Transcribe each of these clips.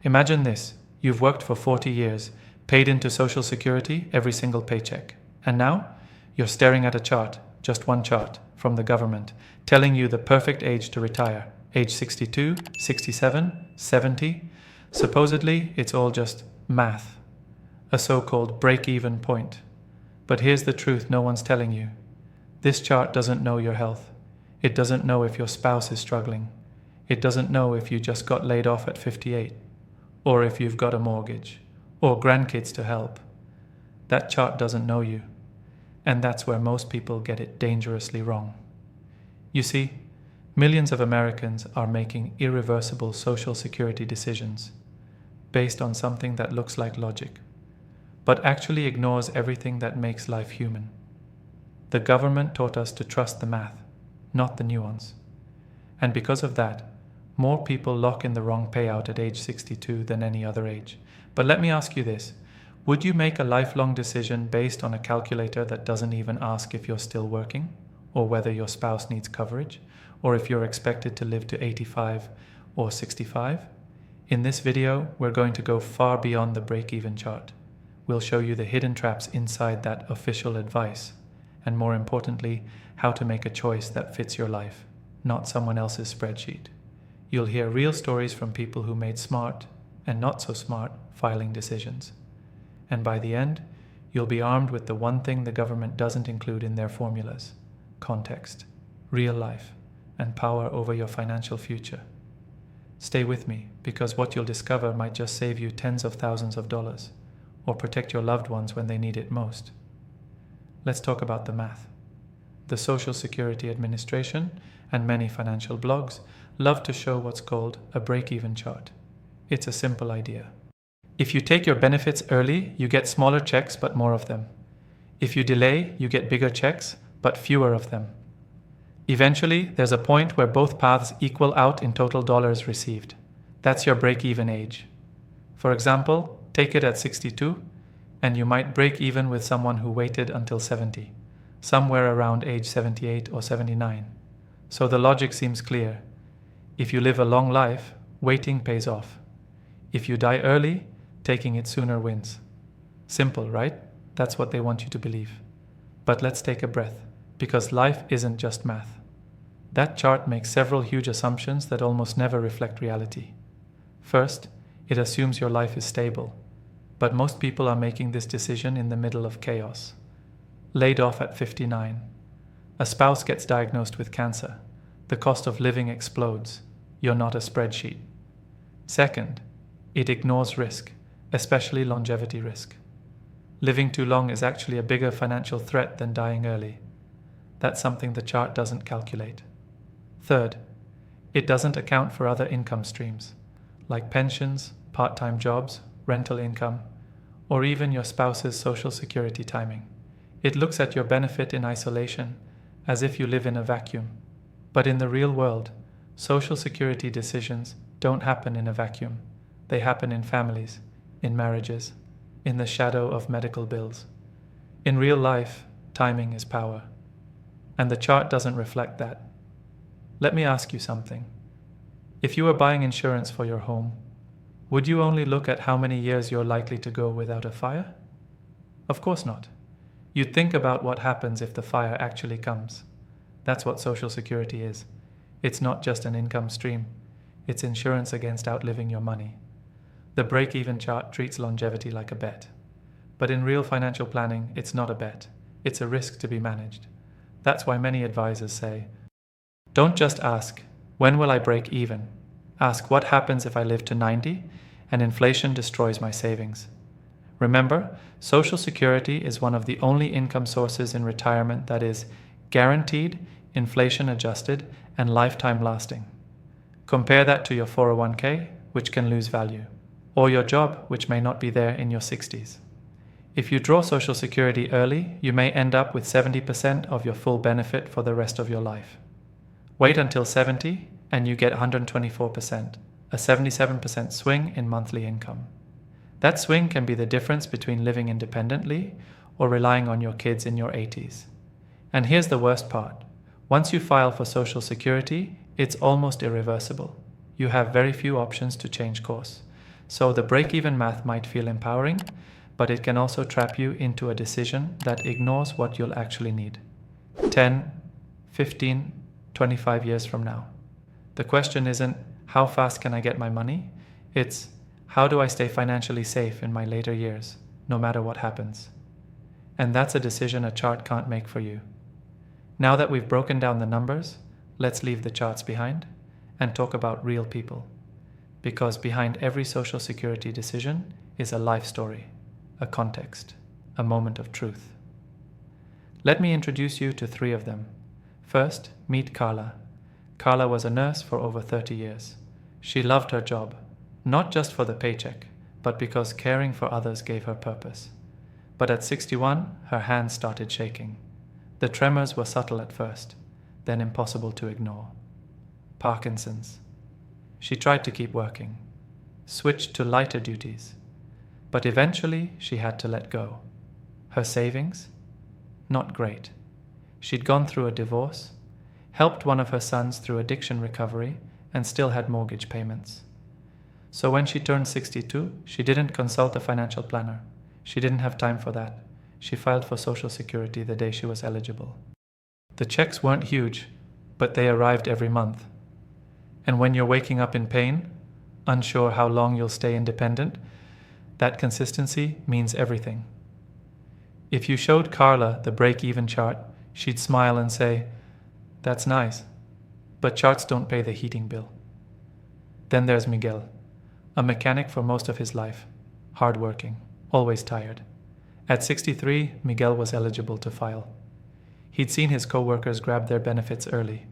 Imagine this. You've worked for 40 years, paid into Social Security every single paycheck. And now, you're staring at a chart, just one chart, from the government, telling you the perfect age to retire. Age 62, 67, 70. Supposedly, it's all just math. A so-called break-even point. But here's the truth no one's telling you. This chart doesn't know your health. It doesn't know if your spouse is struggling. It doesn't know if you just got laid off at 58, or if you've got a mortgage, or grandkids to help. That chart doesn't know you. And that's where most people get it dangerously wrong. You see, millions of Americans are making irreversible Social Security decisions based on something that looks like logic, but actually ignores everything that makes life human. The government taught us to trust the math, not the nuance. And because of that, more people lock in the wrong payout at age 62 than any other age. But let me ask you this. Would you make a lifelong decision based on a calculator that doesn't even ask if you're still working, or whether your spouse needs coverage, or if you're expected to live to 85 or 65? In this video, we're going to go far beyond the break-even chart. We'll show you the hidden traps inside that official advice, and more importantly, how to make a choice that fits your life, not someone else's spreadsheet. You'll hear real stories from people who made smart and not so smart filing decisions. And by the end, you'll be armed with the one thing the government doesn't include in their formulas: context, real life, and power over your financial future. Stay with me, because what you'll discover might just save you tens of thousands of dollars, or protect your loved ones when they need it most. Let's talk about the math. The Social Security Administration and many financial blogs love to show what's called a break-even chart. It's a simple idea. If you take your benefits early, you get smaller checks but more of them. If you delay, you get bigger checks but fewer of them. Eventually, there's a point where both paths equal out in total dollars received. That's your break-even age. For example, take it at 62, and you might break even with someone who waited until 70, somewhere around age 78 or 79. So the logic seems clear. If you live a long life, waiting pays off. If you die early, taking it sooner wins. Simple, right? That's what they want you to believe. But let's take a breath, because life isn't just math. That chart makes several huge assumptions that almost never reflect reality. First, it assumes your life is stable. But most people are making this decision in the middle of chaos. Laid off at 59. A spouse gets diagnosed with cancer. The cost of living explodes. You're not a spreadsheet. Second, it ignores risk, especially longevity risk. Living too long is actually a bigger financial threat than dying early. That's something the chart doesn't calculate. Third, it doesn't account for other income streams, like pensions, part-time jobs, rental income, or even your spouse's Social Security timing. It looks at your benefit in isolation, as if you live in a vacuum. But in the real world, Social Security decisions don't happen in a vacuum. They happen in families, in marriages, in the shadow of medical bills. In real life, timing is power. And the chart doesn't reflect that. Let me ask you something. If you were buying insurance for your home, would you only look at how many years you're likely to go without a fire? Of course not. You'd think about what happens if the fire actually comes. That's what Social Security is. It's not just an income stream. It's insurance against outliving your money. The break-even chart treats longevity like a bet. But in real financial planning, it's not a bet. It's a risk to be managed. That's why many advisors say, don't just ask, when will I break even? Ask, what happens if I live to 90 and inflation destroys my savings? Remember, Social Security is one of the only income sources in retirement that is guaranteed, inflation adjusted, and lifetime lasting. Compare that to your 401k, which can lose value, or your job, which may not be there in your 60s. If you draw Social Security early, you may end up with 70% of your full benefit for the rest of your life. Wait until 70, and you get 124%, a 77% swing in monthly income. That swing can be the difference between living independently or relying on your kids in your 80s. And here's the worst part. Once you file for Social Security, it's almost irreversible. You have very few options to change course. So the break-even math might feel empowering, but it can also trap you into a decision that ignores what you'll actually need 10, 15, 25 years from now. The question isn't, how fast can I get my money? It's, how do I stay financially safe in my later years, no matter what happens? And that's a decision a chart can't make for you. Now that we've broken down the numbers, let's leave the charts behind and talk about real people. Because behind every Social Security decision is a life story, a context, a moment of truth. Let me introduce you to 3 of them. First, meet Carla. Carla was a nurse for over 30 years. She loved her job, not just for the paycheck, but because caring for others gave her purpose. But at 61, her hands started shaking. The tremors were subtle at first, then impossible to ignore. Parkinson's. She tried to keep working, switched to lighter duties, but eventually she had to let go. Her savings? Not great. She'd gone through a divorce, helped one of her sons through addiction recovery, and still had mortgage payments. So when she turned 62, she didn't consult a financial planner. She didn't have time for that. She filed for Social Security the day she was eligible. The checks weren't huge, but they arrived every month. And when you're waking up in pain, unsure how long you'll stay independent, that consistency means everything. If you showed Carla the break-even chart, she'd smile and say, "That's nice, but charts don't pay the heating bill." Then there's Miguel, a mechanic for most of his life, hardworking, always tired. At 63, Miguel was eligible to file. He'd seen his co-workers grab their benefits early.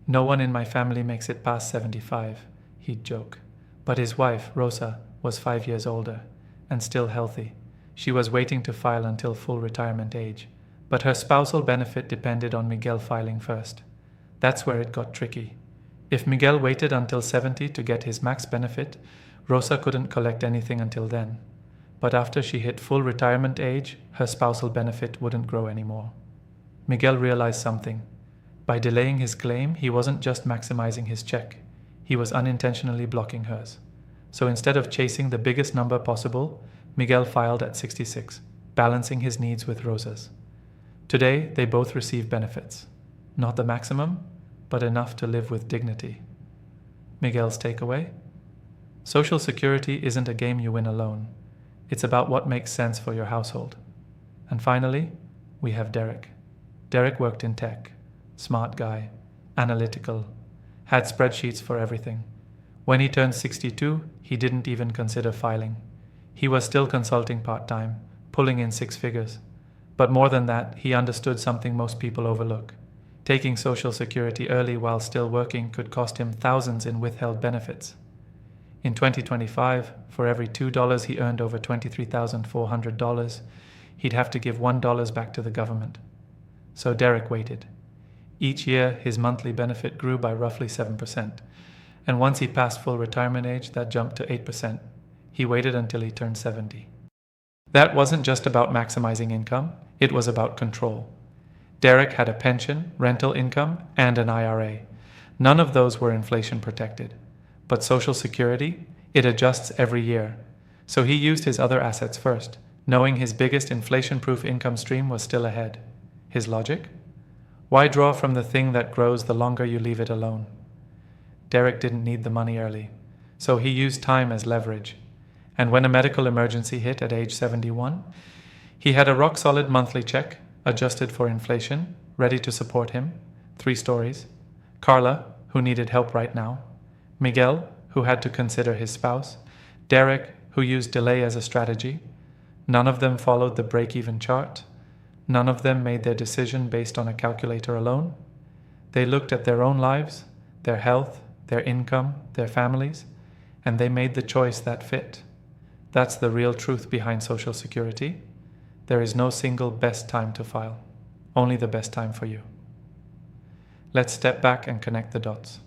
"No one in my family makes it past 75, he'd joke. But his wife, Rosa, was 5 years older and still healthy. She was waiting to file until full retirement age, but her spousal benefit depended on Miguel filing first. That's where it got tricky. If Miguel waited until 70 to get his max benefit, Rosa couldn't collect anything until then. But after she hit full retirement age, her spousal benefit wouldn't grow anymore. Miguel realized something. By delaying his claim, he wasn't just maximizing his check, he was unintentionally blocking hers. So instead of chasing the biggest number possible, Miguel filed at 66, balancing his needs with Rosa's. Today, they both receive benefits. Not the maximum, but enough to live with dignity. Miguel's takeaway? Social Security isn't a game you win alone. It's about what makes sense for your household. And finally, we have Derek. Derek worked in tech. Smart guy, analytical, had spreadsheets for everything. When he turned 62, he didn't even consider filing. He was still consulting part-time, pulling in 6 figures. But more than that, he understood something most people overlook. Taking Social Security early while still working could cost him thousands in withheld benefits. In 2025, for every $2 he earned over $23,400, he'd have to give $1 back to the government. So Derek waited. Each year, his monthly benefit grew by roughly 7%. And once he passed full retirement age, that jumped to 8%. He waited until he turned 70. That wasn't just about maximizing income, it was about control. Derek had a pension, rental income, and an IRA. None of those were inflation protected. But Social Security, it adjusts every year. So he used his other assets first, knowing his biggest inflation-proof income stream was still ahead. His logic? Why draw from the thing that grows the longer you leave it alone? Derek didn't need the money early, so he used time as leverage. And when a medical emergency hit at age 71, he had a rock-solid monthly check, adjusted for inflation, ready to support him. 3 stories. Carla, who needed help right now. Miguel, who had to consider his spouse. Derek, who used delay as a strategy. None of them followed the break-even chart. None of them made their decision based on a calculator alone. They looked at their own lives, their health, their income, their families, and they made the choice that fit. That's the real truth behind Social Security. There is no single best time to file, only the best time for you. Let's step back and connect the dots.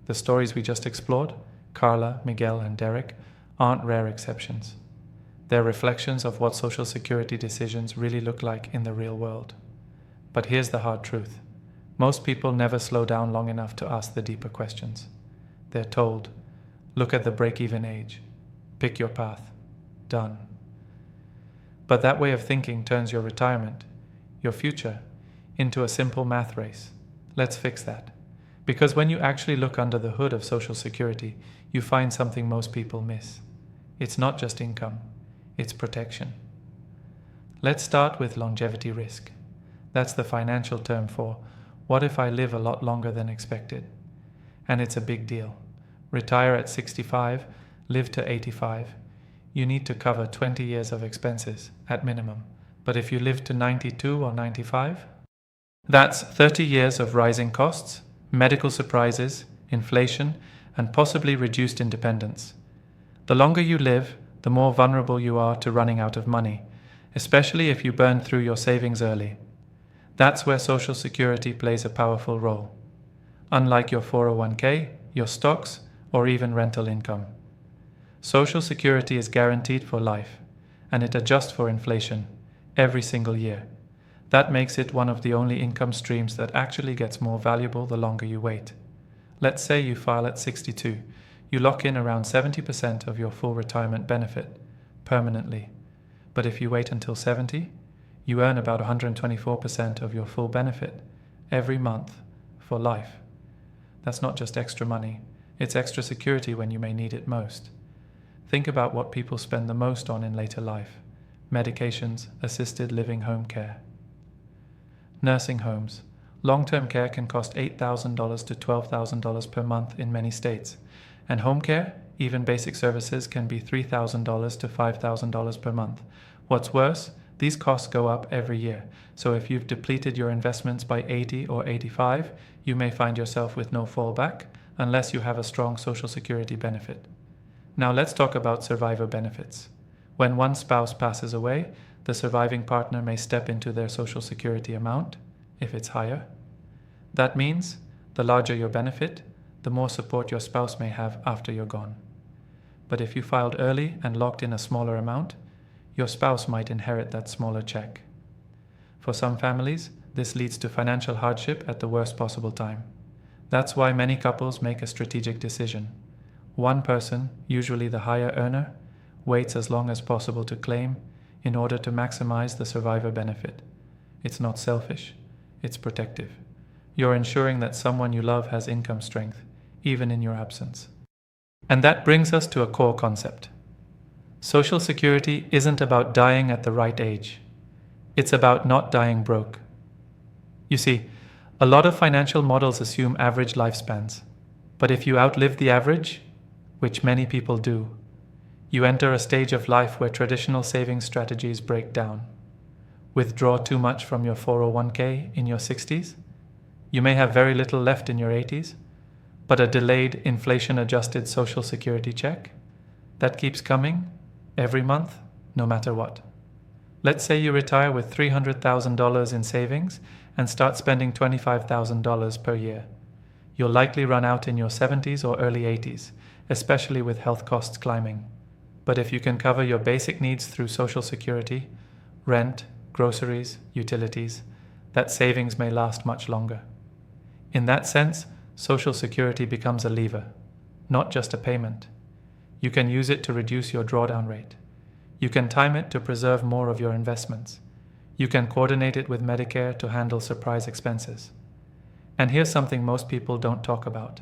The stories we just explored, Carla, Miguel, and Derek, aren't rare exceptions. They're reflections of what Social Security decisions really look like in the real world. But here's the hard truth. Most people never slow down long enough to ask the deeper questions. They're told, look at the break-even age. Pick your path. Done. But that way of thinking turns your retirement, your future, into a simple math race. Let's fix that. Because when you actually look under the hood of Social Security, you find something most people miss. It's not just income, it's protection. Let's start with longevity risk. That's the financial term for what if I live a lot longer than expected? And it's a big deal. Retire at 65, live to 85. You need to cover 20 years of expenses at minimum. But if you live to 92 or 95, that's 30 years of rising costs, medical surprises, inflation, and possibly reduced independence. The longer you live, the more vulnerable you are to running out of money, especially if you burn through your savings early. That's where Social Security plays a powerful role. Unlike your 401k, your stocks, or even rental income. Social Security is guaranteed for life, and it adjusts for inflation every single year. That makes it one of the only income streams that actually gets more valuable the longer you wait. Let's say you file at 62. You lock in around 70% of your full retirement benefit permanently. But if you wait until 70, you earn about 124% of your full benefit every month for life. That's not just extra money, it's extra security when you may need it most. Think about what people spend the most on in later life: medications, assisted living home care. Nursing homes. Long-term care can cost $8,000 to $12,000 per month in many states. And home care, even basic services, can be $3,000 to $5,000 per month. What's worse, these costs go up every year. So if you've depleted your investments by 80 or 85, you may find yourself with no fallback unless you have a strong Social Security benefit. Now let's talk about survivor benefits. When one spouse passes away, the surviving partner may step into their Social Security amount, if it's higher. That means the larger your benefit, the more support your spouse may have after you're gone. But if you filed early and locked in a smaller amount, your spouse might inherit that smaller check. For some families, this leads to financial hardship at the worst possible time. That's why many couples make a strategic decision. One person, usually the higher earner, waits as long as possible to claim in order to maximize the survivor benefit. It's not selfish, it's protective. You're ensuring that someone you love has income strength, even in your absence. And that brings us to a core concept. Social Security isn't about dying at the right age. It's about not dying broke. You see, a lot of financial models assume average lifespans. But if you outlive the average, which many people do, you enter a stage of life where traditional savings strategies break down. Withdraw too much from your 401k in your 60s. You may have very little left in your 80s, but a delayed inflation-adjusted Social Security check that keeps coming every month, no matter what. Let's say you retire with $300,000 in savings and start spending $25,000 per year. You'll likely run out in your 70s or early 80s, especially with health costs climbing. But if you can cover your basic needs through Social Security, rent, groceries, utilities, that savings may last much longer. In that sense, Social Security becomes a lever, not just a payment. You can use it to reduce your drawdown rate. You can time it to preserve more of your investments. You can coordinate it with Medicare to handle surprise expenses. And here's something most people don't talk about.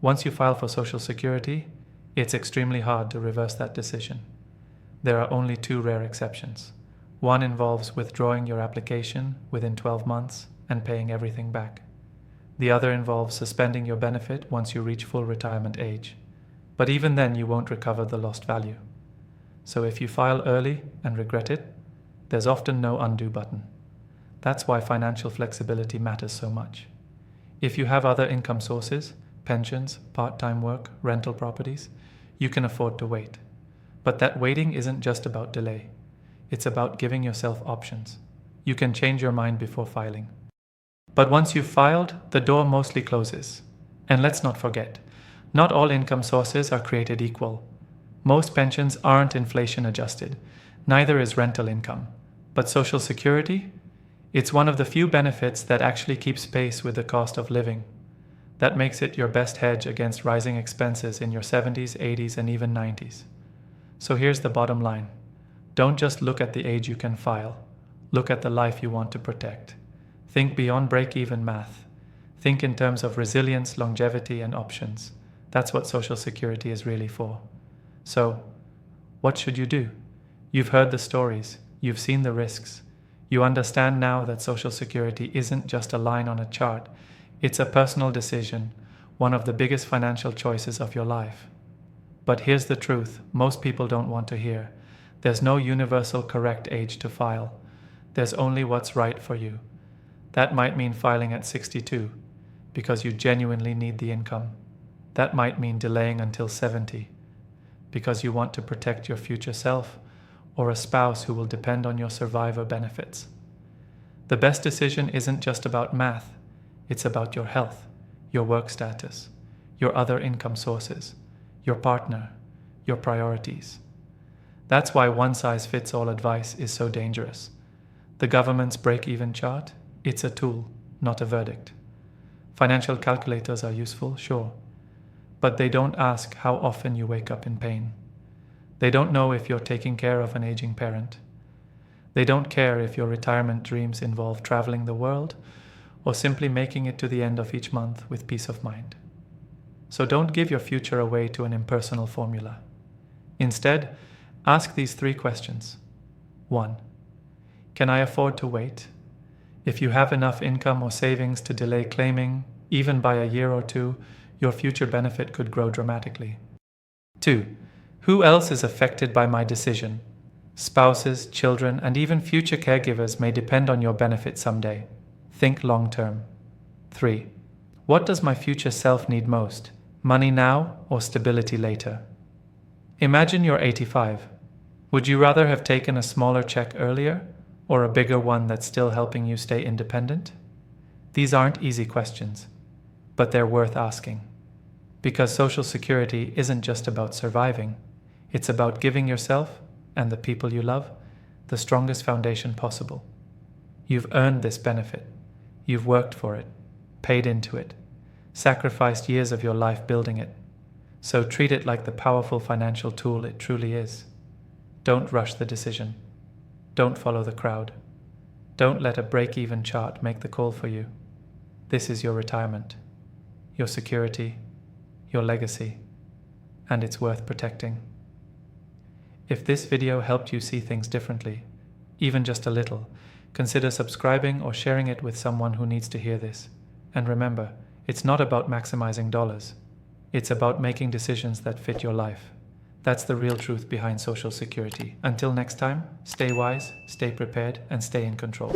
Once you file for Social Security, it's extremely hard to reverse that decision. There are only two rare exceptions. One involves withdrawing your application within 12 months and paying everything back. The other involves suspending your benefit once you reach full retirement age. But even then, you won't recover the lost value. So if you file early and regret it, there's often no undo button. That's why financial flexibility matters so much. If you have other income sources, pensions, part-time work, rental properties, you can afford to wait. But that waiting isn't just about delay. It's about giving yourself options. You can change your mind before filing. But once you've filed, the door mostly closes. And let's not forget, not all income sources are created equal. Most pensions aren't inflation adjusted. Neither is rental income. But Social Security? It's one of the few benefits that actually keeps pace with the cost of living. That makes it your best hedge against rising expenses in your 70s, 80s, and even 90s. So here's the bottom line. Don't just look at the age you can file. Look at the life you want to protect. Think beyond break-even math. Think in terms of resilience, longevity, and options. That's what Social Security is really for. So, what should you do? You've heard the stories. You've seen the risks. You understand now that Social Security isn't just a line on a chart. It's a personal decision, one of the biggest financial choices of your life. But here's the truth most people don't want to hear. There's no universal correct age to file. There's only what's right for you. That might mean filing at 62, because you genuinely need the income. That might mean delaying until 70, because you want to protect your future self or a spouse who will depend on your survivor benefits. The best decision isn't just about math. It's about your health, your work status, your other income sources, your partner, your priorities. That's why one-size-fits-all advice is so dangerous. The government's break-even chart, it's a tool, not a verdict. Financial calculators are useful, sure, but they don't ask how often you wake up in pain. They don't know if you're taking care of an aging parent. They don't care if your retirement dreams involve traveling the world or simply making it to the end of each month with peace of mind. So don't give your future away to an impersonal formula. Instead, ask these 3 questions. 1. Can I afford to wait? If you have enough income or savings to delay claiming, even by a year or 2, your future benefit could grow dramatically. 2. Who else is affected by my decision? Spouses, children, and even future caregivers may depend on your benefit someday. Think long term. 3. What does my future self need most? Money now or stability later? Imagine you're 85. Would you rather have taken a smaller check earlier or a bigger one that's still helping you stay independent? These aren't easy questions, but they're worth asking. Because Social Security isn't just about surviving. It's about giving yourself and the people you love the strongest foundation possible. You've earned this benefit. You've worked for it, paid into it, sacrificed years of your life building it. So treat it like the powerful financial tool it truly is. Don't rush the decision. Don't follow the crowd. Don't let a break-even chart make the call for you. This is your retirement, your security, your legacy, and it's worth protecting. If this video helped you see things differently, even just a little, consider subscribing or sharing it with someone who needs to hear this. And remember, it's not about maximizing dollars. It's about making decisions that fit your life. That's the real truth behind Social Security. Until next time, stay wise, stay prepared, and stay in control.